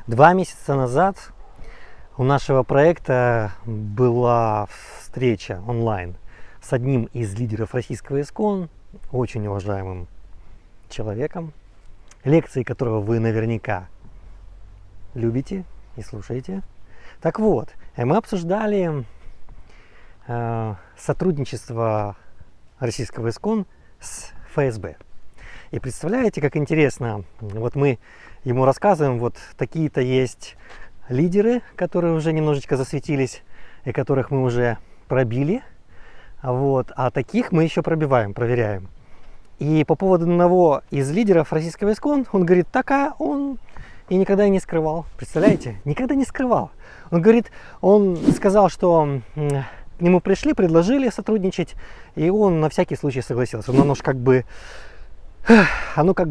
2 месяца назад у нашего проекта была встреча онлайн с одним из лидеров российского ИСКОН, очень уважаемым человеком, лекции которого вы наверняка любите и слушаете. Так вот, мы обсуждали сотрудничество российского ИСКОН с ФСБ. И представляете, как интересно, вот мы ему рассказываем, вот такие-то есть лидеры, которые уже немножечко засветились и которых мы уже пробили, вот, а таких мы еще пробиваем, проверяем. И по поводу одного из лидеров российского ИСКОН, он говорит, такая он и никогда не скрывал. Представляете? Никогда не скрывал. Он говорит, он сказал, что к нему пришли, предложили сотрудничать, и он на всякий случай согласился. Но оно как бы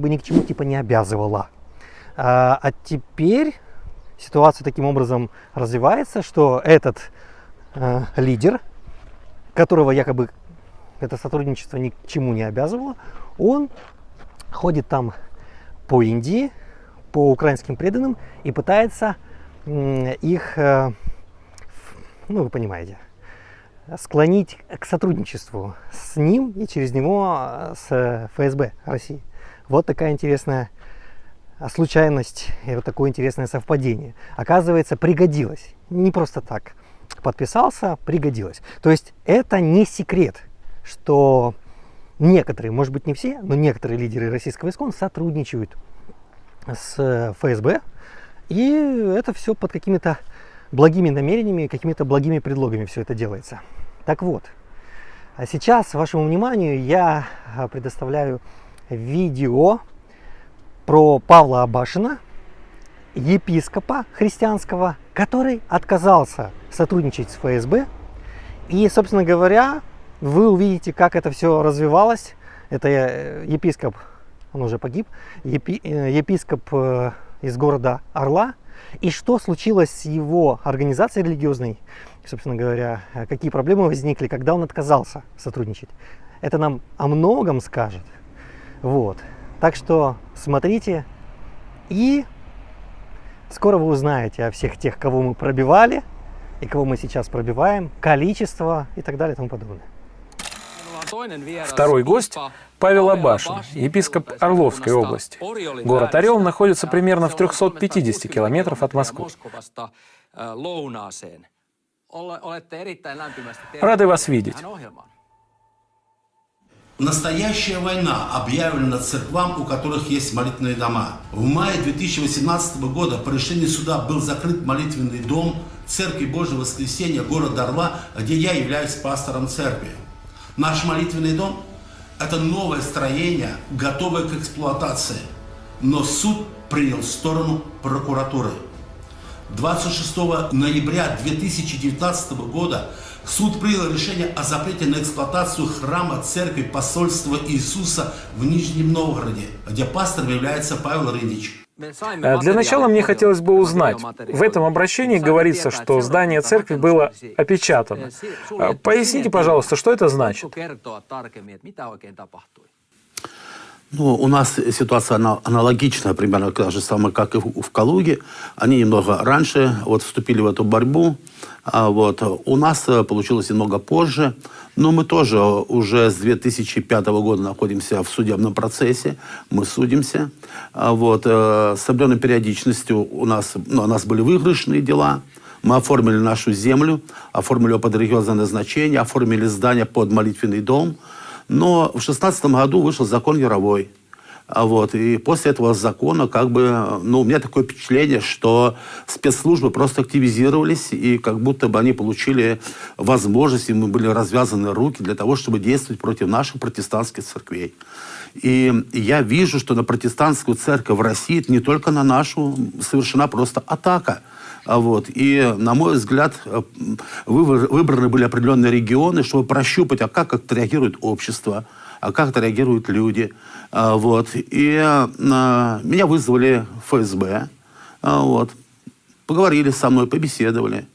ни к чему типа не обязывало. А теперь ситуация таким образом развивается, что этот лидер, которого якобы это сотрудничество ни к чему не обязывало, он ходит там по Индии, по украинским преданным и пытается их, ну вы понимаете, склонить к сотрудничеству с ним и через него с ФСБ России. Вот такая интересная случайность и вот такое интересное совпадение. Оказывается, пригодилось. Не просто так подписался, пригодилось. То есть это не секрет, что некоторые, может быть не все, но некоторые лидеры российского ИСКОН сотрудничают с ФСБ. И это все под какими-то благими намерениями, какими-то благими предлогами все это делается. Так вот, а сейчас вашему вниманию я предоставляю видео про Павла Абашина, епископа христианского, который отказался сотрудничать с ФСБ. И, собственно говоря, вы увидите, как это все развивалось. Это епископ, он уже погиб, епископ из города Орла. И что случилось с его организацией религиозной, собственно говоря, какие проблемы возникли, когда он отказался сотрудничать. Это нам о многом скажет. Вот. Так что смотрите, и скоро вы узнаете о всех тех, кого мы пробивали, и кого мы сейчас пробиваем, количество и так далее и тому подобное. Второй гость – Павел Абашин, епископ Орловской области. Город Орел находится примерно в 350 километров от Москвы. Рады вас видеть. Настоящая война объявлена церквам, у которых есть молитвенные дома. В мае 2018 года по решению суда был закрыт молитвенный дом Церкви Божьего Воскресения города Орла, где я являюсь пастором церкви. Наш молитвенный дом – это новое строение, готовое к эксплуатации. Но суд принял сторону прокуратуры. 26 ноября 2019 года суд принял решение о запрете на эксплуатацию храма церкви посольства Иисуса в Нижнем Новгороде, где пастором является Павел Рынич. Для начала мне хотелось бы узнать. В этом обращении говорится, что здание церкви было опечатано. Поясните, пожалуйста, что это значит? Ну, у нас ситуация аналогичная, примерно так же самое, как и в Калуге. Они немного раньше вступили в эту борьбу. У нас получилось немного позже. Но мы тоже уже с 2005 года находимся в судебном процессе. Мы судимся. С определенной периодичностью у нас были выигрышные дела. Мы оформили нашу землю, оформили ее под религиозное назначение, оформили здание под молитвенный дом. Но в 2016 году вышел закон Яровой. И после этого закона, у меня такое впечатление, что спецслужбы просто активизировались, и как будто бы они получили возможность, им были развязаны руки для того, чтобы действовать против наших протестантских церквей. И я вижу, что на протестантскую церковь в России, не только на нашу, совершена просто атака. И, на мой взгляд, выбраны были определенные регионы, чтобы прощупать, как реагирует общество, как это реагируют люди. Меня вызвали в ФСБ, поговорили со мной, побеседовали.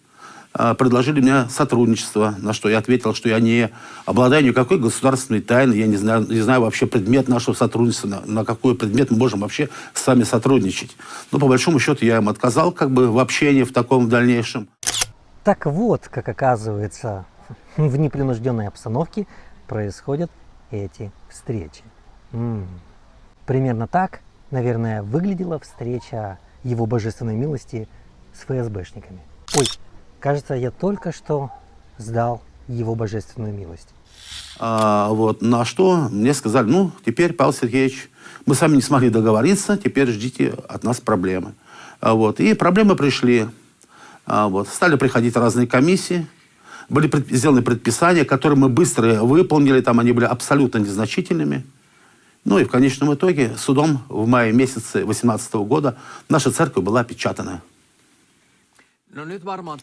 предложили мне сотрудничество, на что я ответил, что я не обладаю никакой государственной тайной, я не знаю вообще предмет нашего сотрудничества, на какой предмет мы можем вообще с вами сотрудничать. Но по большому счету я им отказал как бы в общении в таком дальнейшем. Так вот, как оказывается, в непринужденной обстановке происходят эти встречи. Примерно так, наверное, выглядела встреча его божественной милости с ФСБшниками. Ой, кажется, я только что сдал его божественную милость. Вот, на что мне сказали, ну, теперь, Павел Сергеевич, мы с вами не смогли договориться, теперь ждите от нас проблемы. Вот, и проблемы пришли. Вот, стали приходить разные комиссии, были сделаны предписания, которые мы быстро выполнили, там они были абсолютно незначительными. Ну и в конечном итоге судом в мае месяце 2018 года наша церковь была опечатана.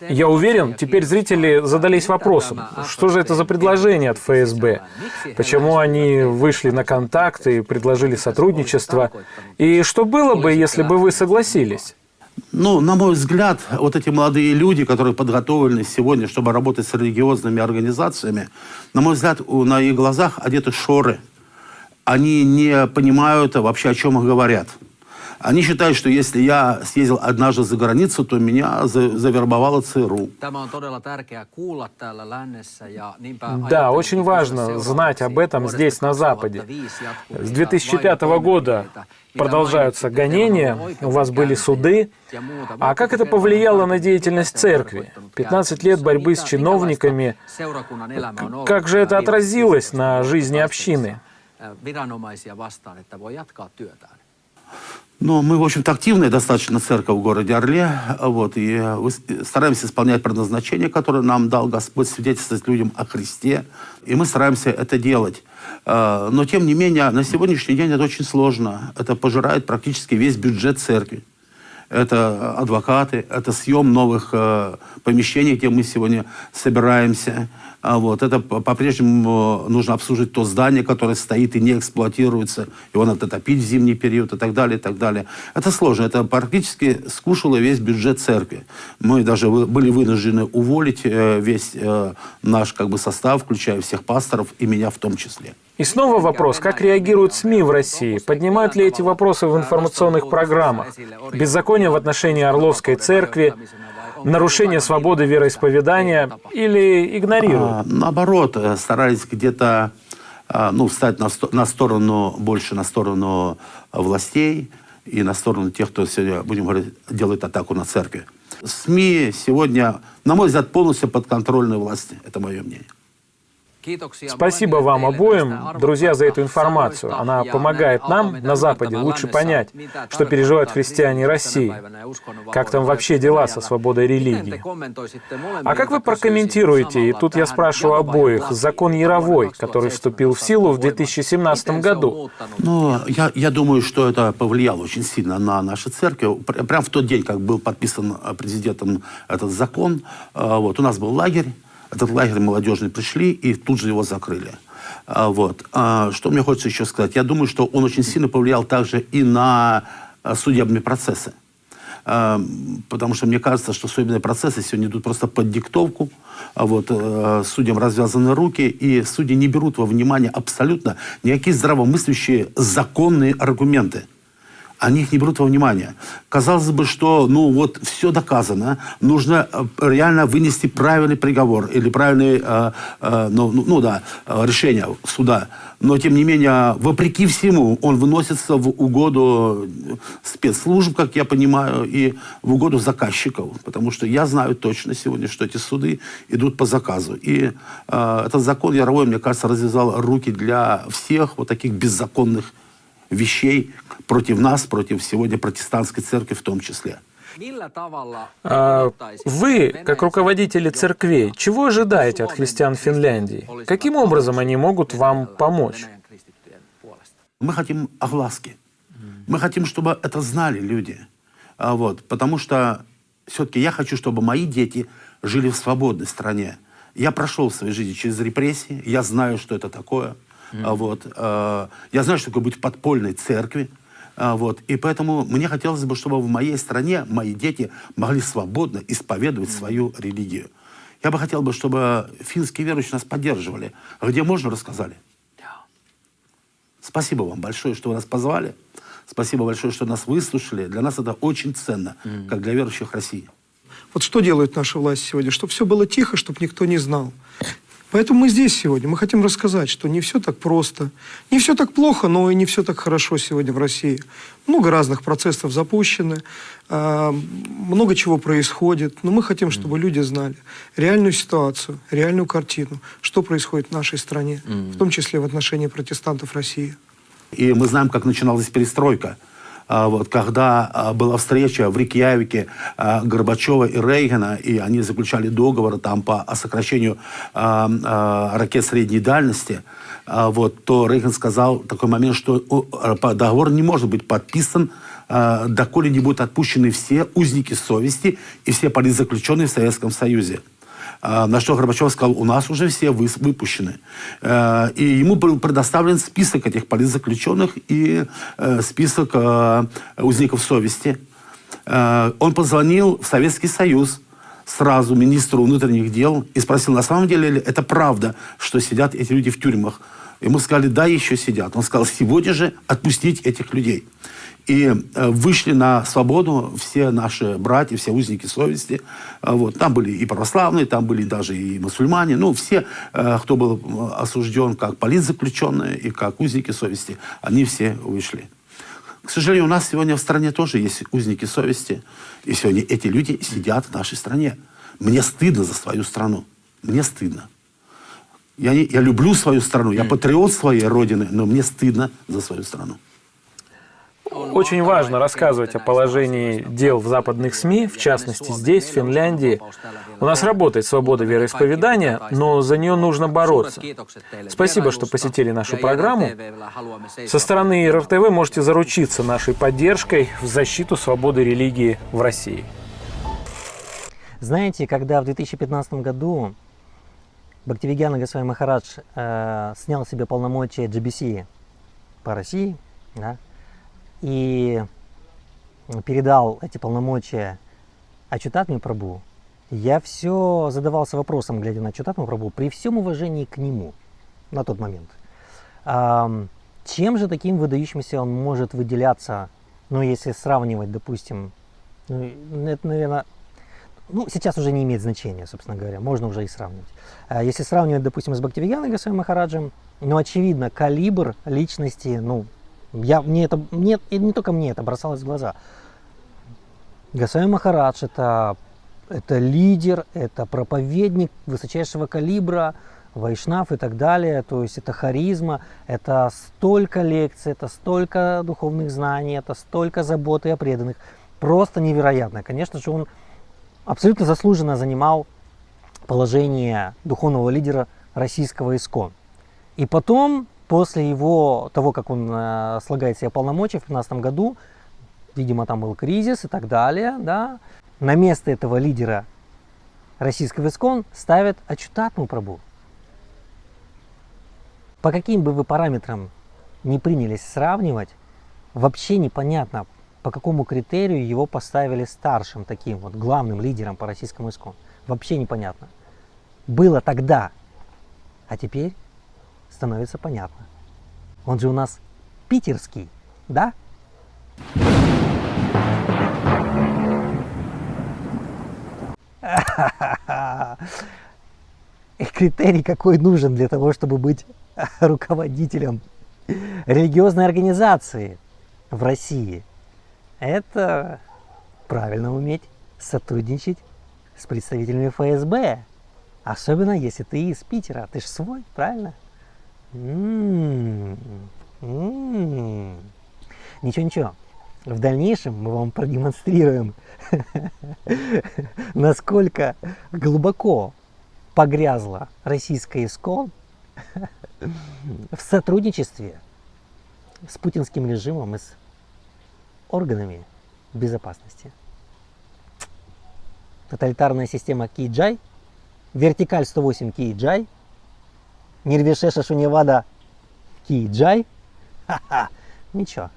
Я уверен, теперь зрители задались вопросом, что же это за предложение от ФСБ? Почему они вышли на контакт и предложили сотрудничество? И что было бы, если бы вы согласились? Ну, на мой взгляд, вот эти молодые люди, которые подготовлены сегодня, чтобы работать с религиозными организациями, на мой взгляд, на их глазах одеты шоры. Они не понимают вообще, о чем их говорят. Они считают, что если я съездил однажды за границу, то меня завербовала ЦРУ. Да, очень важно знать об этом здесь, на Западе. С 2005 года продолжаются гонения, у вас были суды. А как это повлияло на деятельность церкви? 15 лет борьбы с чиновниками. Как же это отразилось на жизни общины? Ну, мы, в общем-то, активная достаточно церковь в городе Орле, вот, и стараемся исполнять предназначение, которое нам дал Господь, свидетельствовать людям о Христе, и мы стараемся это делать. Но, тем не менее, на сегодняшний день это очень сложно. Это пожирает практически весь бюджет церкви. Это адвокаты, это съем новых помещений, где мы сегодня собираемся. Вот. Это по-прежнему нужно обслуживать то здание, которое стоит и не эксплуатируется. Его надо топить в зимний период и так далее, и так далее. Это сложно. Это практически скушало весь бюджет церкви. Мы даже были вынуждены уволить весь наш как бы состав, включая всех пасторов и меня в том числе. И снова вопрос, как реагируют СМИ в России? Поднимают ли эти вопросы в информационных программах? Беззаконие в отношении Орловской церкви, нарушение свободы вероисповедания или игнорируют? Наоборот, старались где-то встать на сторону, больше на сторону властей и на сторону тех, кто сегодня, будем говорить, делает атаку на церковь. СМИ сегодня, на мой взгляд, полностью подконтрольны власти. Это мое мнение. Спасибо вам обоим, друзья, за эту информацию. Она помогает нам на Западе лучше понять, что переживают христиане России, как там вообще дела со свободой религии. А как вы прокомментируете, и тут я спрашиваю обоих, закон Яровой, который вступил в силу в 2017 году? Ну, я думаю, что это повлияло очень сильно на нашу церковь. Прямо в тот день, как был подписан президентом этот закон, вот, у нас был лагерь. Этот лагерь молодежный пришли и тут же его закрыли. Вот. Что мне хочется еще сказать? Я думаю, что он очень сильно повлиял также и на судебные процессы. Потому что мне кажется, что судебные процессы сегодня идут просто под диктовку. Вот. Судьям развязаны руки, и судьи не берут во внимание абсолютно никакие здравомыслящие законные аргументы. Они их не берут во внимание. Казалось бы, что, все доказано, нужно реально вынести правильный приговор или правильное решение суда. Но, тем не менее, вопреки всему, он выносится в угоду спецслужб, как я понимаю, и в угоду заказчиков. Потому что я знаю точно сегодня, что эти суды идут по заказу. И этот закон Яровой, мне кажется, развязал руки для всех вот таких беззаконных вещей против нас, против сегодня протестантской церкви в том числе. Вы, как руководители церквей, чего ожидаете от христиан Финляндии? Каким образом они могут вам помочь? Мы хотим огласки. Мы хотим, чтобы это знали люди. Потому что все-таки я хочу, чтобы мои дети жили в свободной стране. Я прошел в своей жизни через репрессии, я знаю, что это такое. Я знаю, что такое быть в подпольной церкви. И поэтому мне хотелось бы, чтобы в моей стране мои дети могли свободно исповедовать свою религию. Я бы хотел, чтобы финские верующие нас поддерживали. А где можно, рассказали. Спасибо вам большое, что вы нас позвали. Спасибо большое, что нас выслушали. Для нас это очень ценно, как для верующих России. Вот что делает наша власть сегодня? Чтобы все было тихо, чтобы никто не знал. Поэтому мы здесь сегодня. Мы хотим рассказать, что не все так просто. Не все так плохо, но и не все так хорошо сегодня в России. Много разных процессов запущены, много чего происходит. Но мы хотим, чтобы люди знали реальную ситуацию, реальную картину, что происходит в нашей стране, в том числе в отношении протестантов России. И мы знаем, как начиналась перестройка. Вот, когда была встреча в Рейкьявике Горбачева и Рейгана, и они заключали договор там, о сокращению ракет средней дальности, вот, то Рейган сказал такой момент, что договор не может быть подписан, доколе не будут отпущены все узники совести и все политзаключенные в Советском Союзе. На что Горбачев сказал, у нас уже все выпущены. И ему был предоставлен список этих политзаключенных и список узников совести. Он позвонил в Советский Союз сразу министру внутренних дел и спросил, на самом деле это правда, что сидят эти люди в тюрьмах. Ему сказали, да, еще сидят. Он сказал, сегодня же отпустить этих людей. И вышли на свободу все наши братья, все узники совести. Вот. Там были и православные, там были даже и мусульмане. Ну, все, кто был осужден как политзаключенные и как узники совести, они все вышли. К сожалению, у нас сегодня в стране тоже есть узники совести. И сегодня эти люди сидят в нашей стране. Мне стыдно за свою страну. Мне стыдно. Я люблю свою страну, я патриот своей родины, но мне стыдно за свою страну. Очень важно рассказывать о положении дел в западных СМИ, в частности здесь, в Финляндии. У нас работает свобода вероисповедания, но за нее нужно бороться. Спасибо, что посетили нашу программу. Со стороны РРТВ можете заручиться нашей поддержкой в защиту свободы религии в России. Знаете, когда в 2015 году Бхактивигьяна Госвами Махарадж снял себе полномочия GBC по России, да, и передал эти полномочия Ачутатме Прабху, я все задавался вопросом, глядя на Ачутатме Прабху, при всем уважении к нему на тот момент. Чем же таким выдающимся он может выделяться, ну, если сравнивать, допустим, ну, это, наверное, ну, сейчас уже не имеет значения, собственно говоря, можно уже и сравнивать. Если сравнивать, допустим, с Бхактивигьяной Госвами Махараджем, ну, очевидно, калибр личности, ну, не только мне это бросалось в глаза. Госвами Махарадж это лидер, это проповедник высочайшего калибра, вайшнав и так далее. То есть это харизма, это столько лекций, это столько духовных знаний, это столько заботы о преданных. Просто невероятно. Конечно же, он абсолютно заслуженно занимал положение духовного лидера российского ИСККОН. И потом, после того, как он слагает себе полномочия в 2015 году, видимо, там был кризис и так далее, да, на место этого лидера российского ИСККОН ставят Ачутатму Прабху. По каким бы вы параметрам не принялись сравнивать, вообще непонятно, по какому критерию его поставили старшим, таким вот главным лидером по российскому ИСККОН. Вообще непонятно. Было тогда, а теперь становится понятно. Он же у нас питерский, да? Критерий какой нужен для того, чтобы быть руководителем религиозной организации в России? Это правильно уметь сотрудничать с представителями ФСБ. Особенно если ты из Питера. Ты ж свой, правильно? Ничего. В дальнейшем мы вам продемонстрируем, насколько глубоко погрязла российская ИСККОН в сотрудничестве с путинским режимом и с органами безопасности. Тоталитарная система Киджай, вертикаль 108 Киджай, Нирвишеша Шуньявада Киджай. Ха-ха, ничего.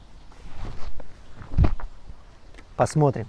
Посмотрим.